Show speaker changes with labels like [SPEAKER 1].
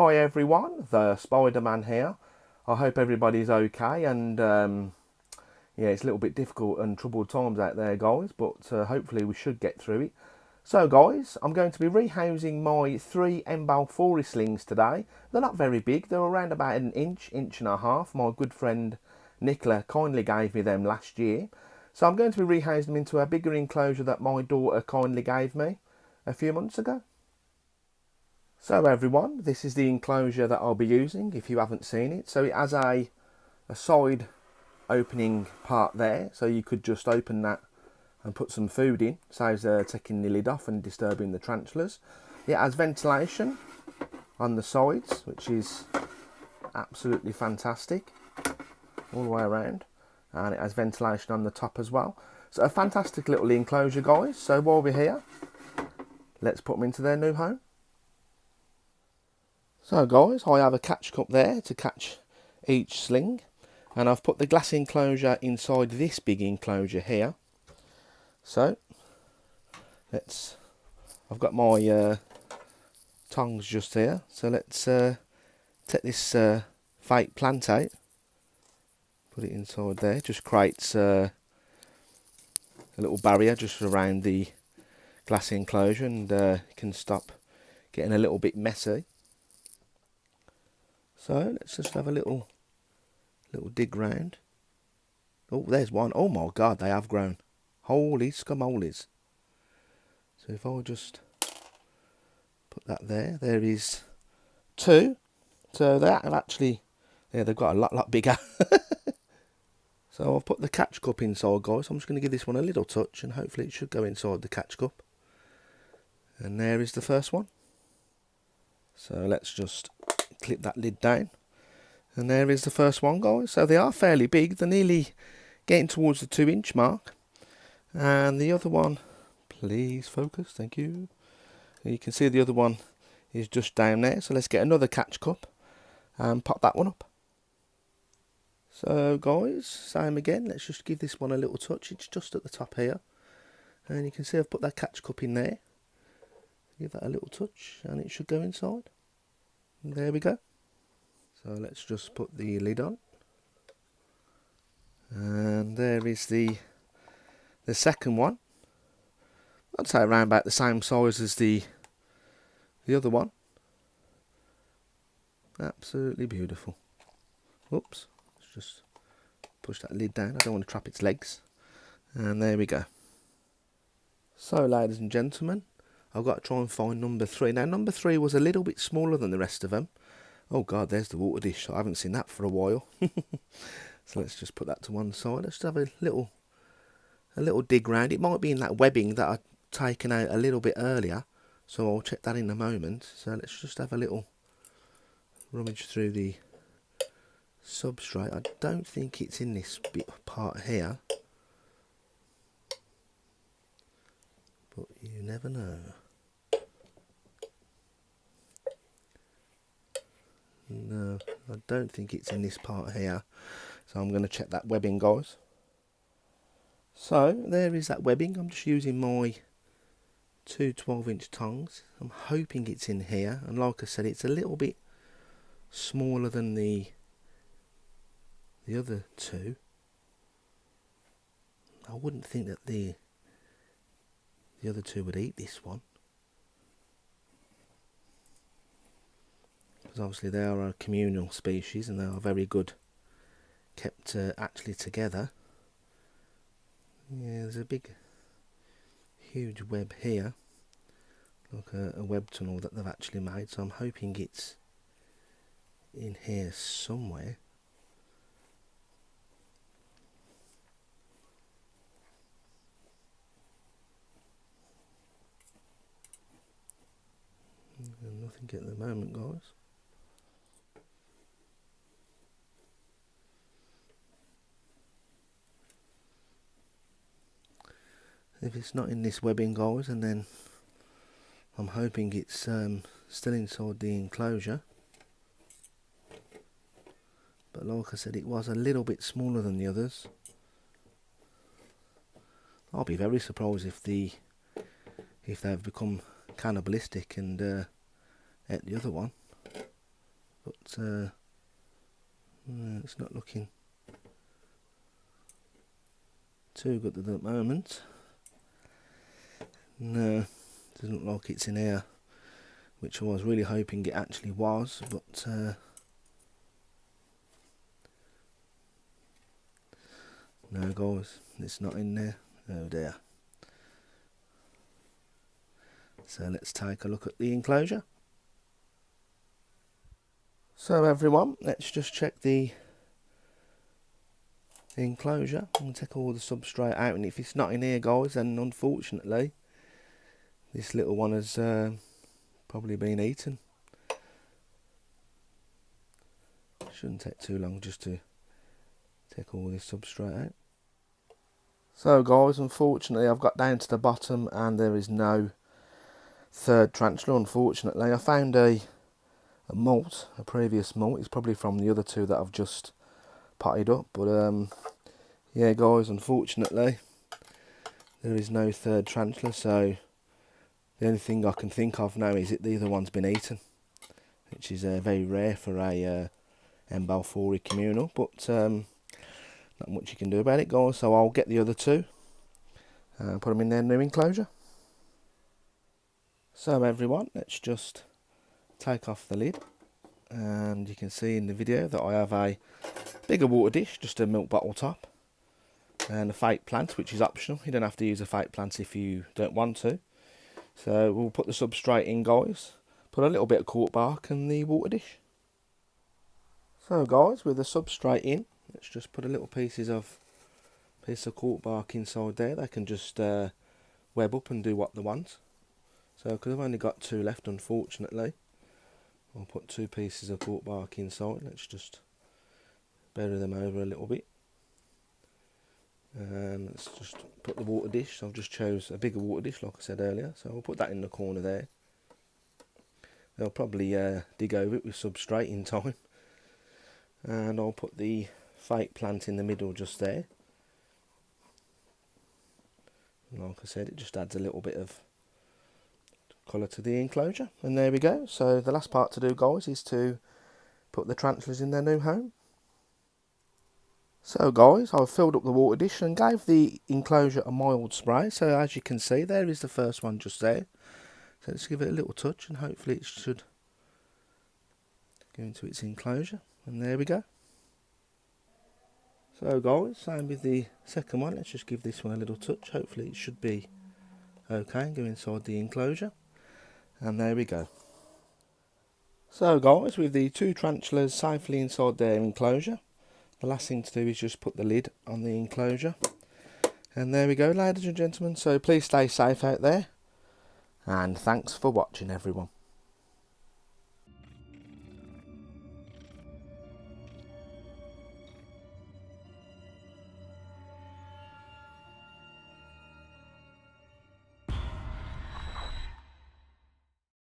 [SPEAKER 1] Hi everyone, the Spiderman here. I hope everybody's okay, and yeah, it's a little bit difficult and troubled times out there, guys, but hopefully we should get through it. So guys, I'm going to be rehousing my 3 Balfouri slings today. They're not very big, they're around about an inch and a half. My good friend Nicola kindly gave me them last year. So I'm going to be rehousing them into a bigger enclosure that my daughter kindly gave me a few months ago. So everyone, this is the enclosure that I'll be using if you haven't seen it. So it has a side opening part there, so you could just open that and put some food in, saves taking the lid off and disturbing the tarantulas. It has ventilation on the sides, which is absolutely fantastic all the way around, and it has ventilation on the top as well. So a fantastic little enclosure, guys. So while we're here, let's put them into their new home. So guys, I have a catch cup there to catch each sling, and I've put the glass enclosure inside this big enclosure here. So I've got my tongs just here, so let's take this fake plant out, put it inside there. Just creates a little barrier just around the glass enclosure, and can stop getting a little bit messy. So let's just have a little dig round. Oh, there's one. Oh my God, they have grown. Holy scumolies. So if I just put that there, there is 2. So they have actually, yeah, they've got a lot bigger. So I've put the catch cup inside, guys. I'm just going to give this one a little touch, and hopefully it should go inside the catch cup. And there is the first one. So let's just clip that lid down. And there is the first one, guys. So they are fairly big. They're nearly getting towards the 2-inch mark. And the other one, please focus, thank you. And you can see the other one is just down there. So let's get another catch cup and pop that one up. So guys, same again. Let's just give this one a little touch. It's just at the top here. And you can see I've put that catch cup in there. Give that a little touch and it should go inside. And there we go. So let's just put the lid on, and there is the second one. I'd say around about the same size as the other one. Absolutely beautiful. Oops, let's just push that lid down. I don't want to trap its legs. And there we go. So ladies and gentlemen, I've got to try and find number 3. Now number 3 was a little bit smaller than the rest of them. Oh God, there's the water dish. I haven't seen that for a while. So let's just put that to one side. Let's have a little dig round. It might be in that webbing that I'd taken out a little bit earlier, so I'll check that in a moment. So let's just have a little rummage through the substrate. I don't think it's in this bit part here, but you never know. No, I don't think it's in this part here, so I'm going to check that webbing, guys. So there is that webbing. I'm just using my 2 12-inch tongs. I'm hoping it's in here, and like I said, it's a little bit smaller than the other 2. I wouldn't think that the other 2 would eat this one, because obviously they are a communal species and they are very good kept actually together. Yeah, there's a big huge web here, like a web tunnel that they've actually made, so I'm hoping it's in here somewhere. Nothing at the moment, guys. If it's not in this webbing, guys, and then I'm hoping it's still inside the enclosure. But like I said, it was a little bit smaller than the others. I'll be very surprised if they've become cannibalistic and ate the other one. it's not looking too good at the moment. No, doesn't look like it's in here, which I was really hoping it actually was, but no guys, it's not in there. Oh dear. So let's take a look at the enclosure. So everyone, let's just check the enclosure. I'm going to take all the substrate out, and if it's not in here guys, then unfortunately this little one has probably been eaten. Shouldn't take too long just to take all this substrate out. So guys, unfortunately I've got down to the bottom and there is no third tarantula, unfortunately. I found a molt, a previous molt. It's probably from the other two that I've just potted up, but yeah guys, unfortunately there is no third tarantula, so the only thing I can think of now is that the other one's been eaten, which is very rare for a Balfouri Communal, but not much you can do about it guys. So I'll get the other two and put them in their new enclosure. So everyone, let's just take off the lid, and you can see in the video that I have a bigger water dish, just a milk bottle top, and a fake plant, which is optional. You don't have to use a fake plant if you don't want to. So we'll put the substrate in guys, put a little bit of cork bark and the water dish. So guys, with the substrate in, let's just put a little piece of cork bark inside there. They can just web up and do what they want. So because I've only got two left, unfortunately, I'll put 2 pieces of cork bark inside. Let's just bury them over a little bit. And let's just put the water dish. I've just chose a bigger water dish like I said earlier, so I'll put that in the corner there. They'll probably dig over it with substrate in time. And I'll put the fake plant in the middle just there. And like I said, it just adds a little bit of colour to the enclosure, and there we go. So the last part to do guys is to put the tarantulas in their new home. So guys, I've filled up the water dish and gave the enclosure a mild spray. So as you can see, there is the first one just there. So let's give it a little touch and hopefully it should go into its enclosure, and there we go. So guys, same with the second one. Let's just give this one a little touch. Hopefully it should be okay and go inside the enclosure, and there we go. So guys, with the 2 tarantulas safely inside their enclosure, the last thing to do is just put the lid on the enclosure, and there we go ladies and gentlemen. So please stay safe out there, and thanks for watching everyone.